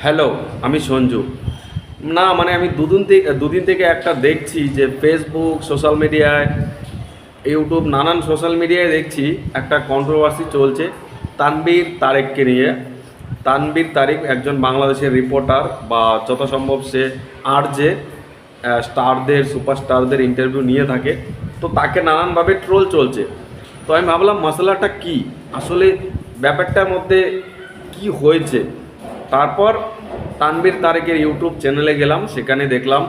Hello, আমি সঞ্জু। না মানে আমি দুদিন থেকে একটা দেখছি যে ফেসবুক, সোশ্যাল মিডিয়ায়, ইউটিউব, নানান সোশ্যাল মিডিয়ায় দেখছি একটা কন্ট্রোভার্সি চলছে তানভীর তারেককে নিয়ে। তানভীর তারেক একজন বাংলাদেশের রিপোর্টার বা যত সম্ভব সে যে স্টারদের, সুপারস্টারদের ইন্টারভিউ নিয়ে থাকে। তো তাকে নানানভাবে ট্রোল চলছে। তো আমি ভাবলাম মশলাটা কি আসলে, ব্যাপারটার মধ্যে কি হয়েছে। তারপর তানভীর তারেকের ইউটিউব চ্যানেলে গেলাম, সেখানে দেখলাম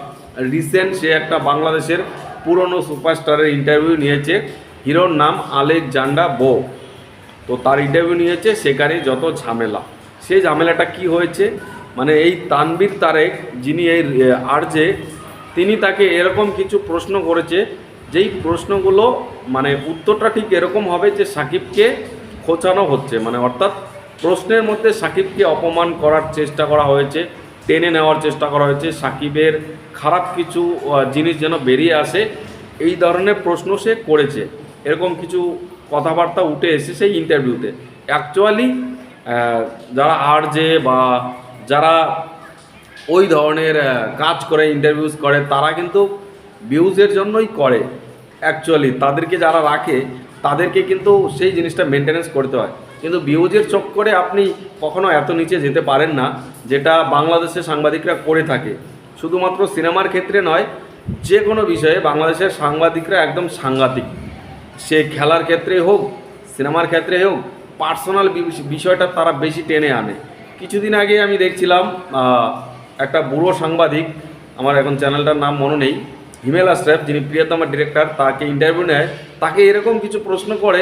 রিসেন্ট সে একটা বাংলাদেশের পুরনো সুপারস্টারের ইন্টারভিউ নিয়েছে। হিরোর নাম আলেকজান্ডার বো। তো তার ইন্টারভিউ নিয়েছে, সেখানে যত ঝামেলা, সেই ঝামেলাটা কি হয়েছে মানে এই তানভীর তারেক যিনি এই আরজে, তিনি তাকে এরকম কিছু প্রশ্ন করেছে, যেই প্রশ্নগুলো মানে উত্তরটা ঠিক এরকম হবে যে সাকিবকে খোঁচানো হচ্ছে, মানে অর্থাৎ প্রশ্নের মধ্যে সাকিবকে অপমান করার চেষ্টা করা হয়েছে, টেনে নেওয়ার চেষ্টা করা হয়েছে, সাকিবের খারাপ কিছু জিনিস যেন বেরিয়ে আসে, এই ধরনের প্রশ্ন সে করেছে। এরকম কিছু কথাবার্তা উঠে এসে সেই ইন্টারভিউতে। অ্যাকচুয়ালি যারা আরজে বা যারা ওই ধরনের কাজ করে, ইন্টারভিউজ করে, তারা কিন্তু ভিউজের জন্যই করে। অ্যাকচুয়ালি তাদেরকে যারা রাখে তাদেরকে কিন্তু সেই জিনিসটা মেনটেনেন্স করতে হয়, কিন্তু ভিউজের চক্করে আপনি কখনো এত নিচে যেতে পারেন না, যেটা বাংলাদেশের সাংবাদিকরা করে থাকে। শুধুমাত্র সিনেমার ক্ষেত্রে নয়, যে কোনো বিষয়ে বাংলাদেশের সাংবাদিকরা একদম সাংঘাতিক। সে খেলার ক্ষেত্রে হোক, সিনেমার ক্ষেত্রে হোক, পার্সোনাল বিষয়টা তারা বেশি টেনে আনে। কিছুদিন আগে আমি দেখছিলাম একটা বুড়ো সাংবাদিক, আমার এখন চ্যানেলটার নাম মনে নেই, হিমেল আশরাফ, যিনি প্রিয়তমার ডিরেক্টর, তাকে ইন্টারভিউ নেয়। তাকে এরকম কিছু প্রশ্ন করে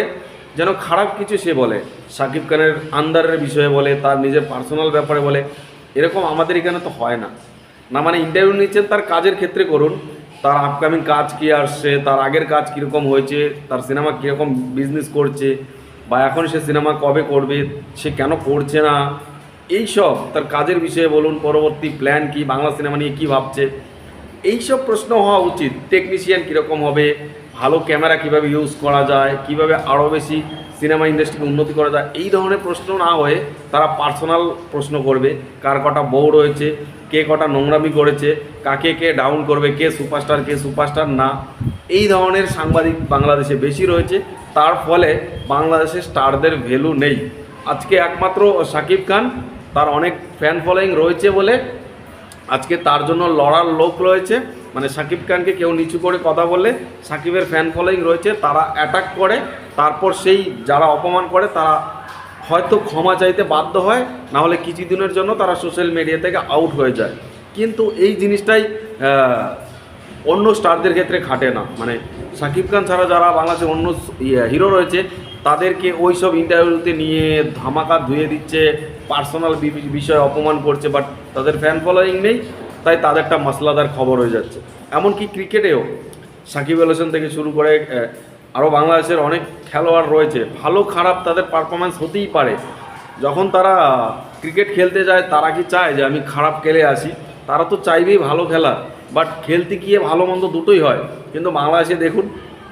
যেন খারাপ কিছু সে বলে, শাকিব খানের আন্ডারের বিষয়ে বলে, তার নিজের পার্সোনাল ব্যাপারে বলে। এরকম আমাদের এখানে তো হয় না। না মানে ইন্টারভিউ নিচ্ছেন তার কাজের ক্ষেত্রে করুন, তার আপকামিং কাজ কী আসছে, তার আগের কাজ কীরকম হয়েছে, তার সিনেমা কীরকম বিজনেস করছে, বা এখন সে সিনেমা কবে করবে, সে কেন করছে না, এইসব তার কাজের বিষয়ে বলুন, পরবর্তী প্ল্যান কি, বাংলা সিনেমা নিয়ে কী ভাবছে, এইসব প্রশ্ন হওয়া উচিত। টেকনিশিয়ান কীরকম হবে, ভালো ক্যামেরা কীভাবে ইউজ করা যায়, কীভাবে আরও বেশি সিনেমা ইন্ডাস্ট্রিকে উন্নতি করা যায়, এই ধরনের প্রশ্ন না হয়ে তারা পার্সোনাল প্রশ্ন করবে। কার কটা বউ রয়েছে, কে কটা নোংরামি করেছে, কাকে কে ডাউন করবে, কে সুপারস্টার না, এই ধরনের সাংবাদিক বাংলাদেশে বেশি রয়েছে। তার ফলে বাংলাদেশে স্টারদের ভ্যালু নেই। আজকে একমাত্র শাকিব খান, তার অনেক ফ্যান ফলোয়িং রয়েছে বলে আজকে তার জন্য লড়ার লোক রয়েছে। মানে শাকিব খানকে কেউ নিচু করে কথা বললে সাকিবের ফ্যান ফলোয়িং রয়েছে, তারা অ্যাটাক করে, তারপর সেই যারা অপমান করে তারা হয়তো ক্ষমা চাইতে বাধ্য হয়, না হলে কিছুদিনের জন্য তারা সোশ্যাল মিডিয়া থেকে আউট হয়ে যায়। কিন্তু এই জিনিসটাই অন্য স্টারদের ক্ষেত্রে খাটে না। মানে শাকিব খান ছাড়া যারা বাংলাদেশে অন্য হিরো রয়েছে, তাদেরকে ওই সব ইন্টারভিউতে নিয়ে ধামাকা ধুয়ে দিচ্ছে, পার্সোনাল বিষয়ে অপমান করছে, বাট তাদের ফ্যান ফলোয়িং নেই, তাই তাদেরটা মশলাদার খবর হয়ে যাচ্ছে। এমনকি ক্রিকেটেও সাকিব আল হাসান থেকে শুরু করে আরও বাংলাদেশের অনেক খেলোয়াড় রয়েছে, ভালো খারাপ তাদের পারফরম্যান্স হতেই পারে। যখন তারা ক্রিকেট খেলতে যায়, তারা কি চায় যে আমি খারাপ খেলে আসি? তারা তো চাইবেই ভালো খেলার, বাট খেলতে গিয়ে ভালো মন্দ দুটোই হয়। কিন্তু বাংলাদেশে দেখুন,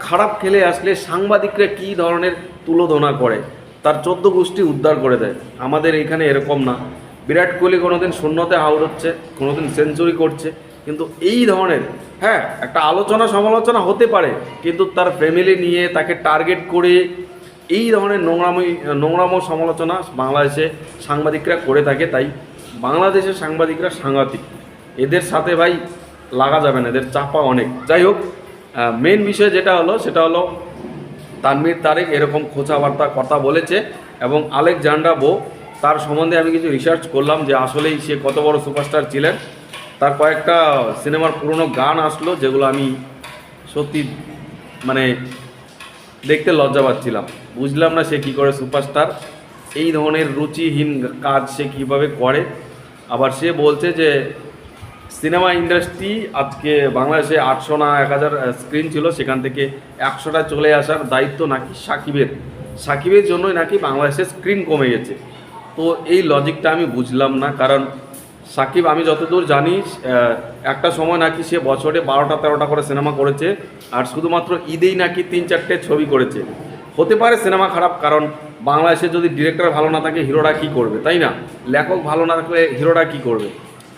খারাপ খেলে আসলে সাংবাদিকরা কী ধরনের তুলোধনা করে, তার 14 গোষ্ঠী উদ্ধার করে দেয়। আমাদের এখানে এরকম না। বিরাট কোহলি কোনোদিন শূন্যতে আউট হচ্ছে, কোনোদিন সেঞ্চুরি করছে, কিন্তু এই ধরনের হ্যাঁ একটা আলোচনা সমালোচনা হতে পারে, কিন্তু তার ফ্যামিলি নিয়ে তাকে টার্গেট করে এই ধরনের নোংরামো সমালোচনা বাংলাদেশে সাংবাদিকরা করে থাকে। তাই বাংলাদেশের সাংবাদিকরা সাংঘাতিক, এদের সাথে ভাই লাগা যাবে না, এদের চাপা অনেক। যাই হোক, মেন বিষয় যেটা হলো সেটা হলো তানভীর তারেক এরকম খোঁচাবার্তা কথা বলেছে, এবং আলেকজান্ডার বো, তার সম্বন্ধে আমি কিছু রিসার্চ করলাম যে আসলেই সে কত বড় সুপারস্টার ছিলেন। তার কয়েকটা সিনেমার পুরনো গান আসলো, যেগুলো আমি সত্যি মানে দেখতে লজ্জা পাচ্ছিলাম, বুঝলাম না সে কী করে সুপারস্টার। এই ধরনের রুচিহীন কাজ সে কীভাবে করে। আবার সে বলছে যে সিনেমা ইন্ডাস্ট্রি আজকে বাংলাদেশে 800 না 1000 স্ক্রিন ছিল, সেখান থেকে 100টা চলে আসার দায়িত্ব নাকি সাকিবের জন্যই নাকি বাংলাদেশের স্ক্রিন কমে গেছে। তো এই লজিকটা আমি বুঝলাম না, কারণ সাকিব আমি যতদূর জানি একটা সময় নাকি সে বছরে 12টা 13টা করে সিনেমা করেছে, আর শুধুমাত্র ঈদেই নাকি 3-4টে ছবি করেছে। হতে পারে সিনেমা খারাপ, কারণ বাংলাদেশে যদি ডিরেক্টর ভালো না থাকে হিরোরা কী করবে, তাই না? লেখক ভালো না থাকলে হিরোরা কী করবে?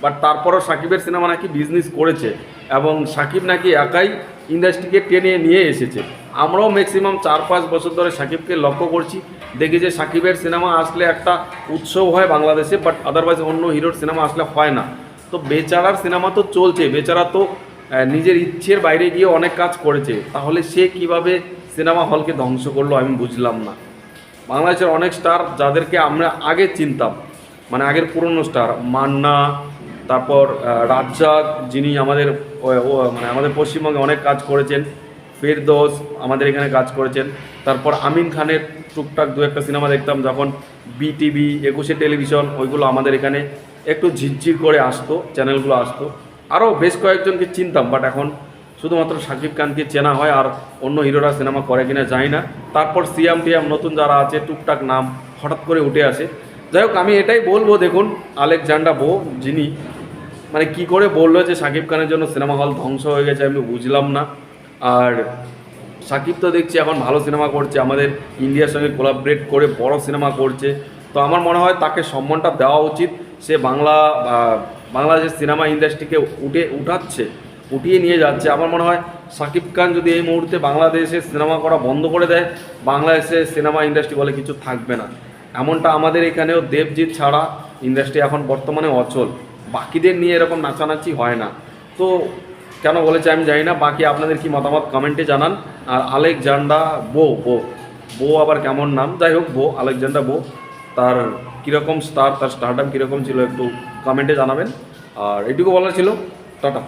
বাট তারপরও সাকিবের সিনেমা নাকি বিজনেস করেছে এবং সাকিব নাকি একাই ইন্ডাস্ট্রিকে টেনে নিয়ে এসেছে। আমরাও ম্যাক্সিমাম 4-5 বছর ধরে সাকিবকে লক্ষ্য করছি, দেখি যে সাকিবের সিনেমা আসলে একটা উৎসব হয় বাংলাদেশে, বাট আদারওয়াইজ অন্য হিরোর সিনেমা আসলে হয় না। তো বেচারার সিনেমা তো চলছে, বেচারা তো নিজের ইচ্ছের বাইরে গিয়ে অনেক কাজ করেছে, তাহলে সে কিভাবে সিনেমা হলকে ধ্বংস করলো আমি বুঝলাম না। বাংলাদেশের অনেক স্টার যাদেরকে আমরা আগে চিনতাম, মানে আগের পুরনো স্টার, মান্না, তারপর রাজ্জাক, যিনি আমাদের মানে আমাদের পশ্চিমবঙ্গে অনেক কাজ করেছেন, ফেরদৌস আমাদের এখানে কাজ করেছেন, তারপর আমিন খানের টুকটাক দু একটা সিনেমা দেখতাম যখন বিটিভি, 21 টেলিভিশন, ওইগুলো আমাদের এখানে একটু ঝিরঝির করে আসতো, চ্যানেলগুলো আসতো। আরও বেশ কয়েকজনকে চিনতাম, বাট এখন শুধুমাত্র শাকিব খানকে চেনা হয়, আর অন্য হিরোরা সিনেমা করে কিনা যায় না। তারপর সিয়াম টিয়াম নতুন যারা আছে টুকটাক নাম হঠাৎ করে উঠে আসে। যাই হোক, আমি এটাই বলবো, দেখুন আলেকজান্ডার বো যিনি মানে কি করে বললো যে শাকিব খানের জন্য সিনেমা হল ধ্বংস হয়ে গেছে, আমি বুঝলাম না। আর শাকিব তো দেখছি এখন ভালো সিনেমা করছে, আমাদের ইন্ডিয়ার সঙ্গে কোলাবরেট করে বড় সিনেমা করছে, তো আমার মনে হয় তাকে সম্মানটা দেওয়া উচিত। সে বাংলাদেশের সিনেমা ইন্ডাস্ট্রিকে উঠিয়ে নিয়ে যাচ্ছে। আমার মনে হয় শাকিব খান যদি এই মুহূর্তে বাংলাদেশে সিনেমা করা বন্ধ করে দেয়, বাংলাদেশের সিনেমা ইন্ডাস্ট্রি বলে কিছু থাকবে না। এমনটা আমাদের এখানেও দেবজিৎ ছাড়া ইন্ডাস্ট্রি এখন বর্তমানে অচল, বাকিদের নিয়ে এরকম নাচানাচি হয় না। তো কেন বলেছে আমি জানি না, বাকি আপনাদের কি মতামত কমেন্টে জানান। আর আলেকজান্ডার বো বো বো আবার কেমন নাম, যাই হোক বো, আলেকজান্ডার বো, তার কীরকম স্টার, তার স্টারডাম কীরকম ছিল একটু কমেন্টে জানাবেন। আর এটুকু বলার ছিল, টাটা।